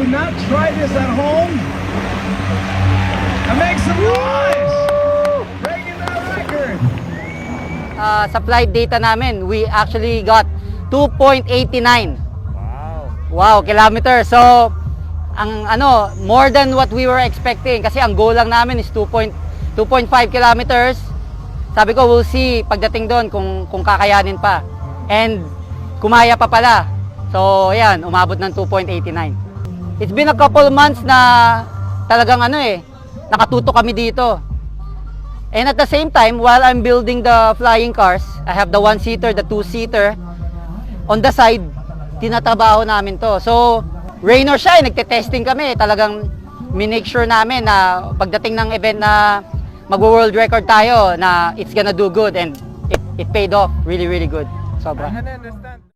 not try this at home and make some noise. Breaking that record. Sa flight data namin, we actually got 2.89. Wow, kilometers. So, more than what we were expecting kasi ang goal lang namin is 2.5 kilometers. Sabi ko, we'll see pagdating doon kung kakayanin pa. And kumaya pa pala. So, ayan, umabot ng 2.89. It's been a couple months na talagang nakatuto kami dito. And at the same time, while I'm building the flying cars, I have the one-seater, the two-seater. On the side, tinatrabaho namin to. So, rain or shine, nagte-testing kami. Talagang minake sure namin na pagdating ng event na mag-world record tayo, na it's gonna do good, and it paid off really, really good. Sobra.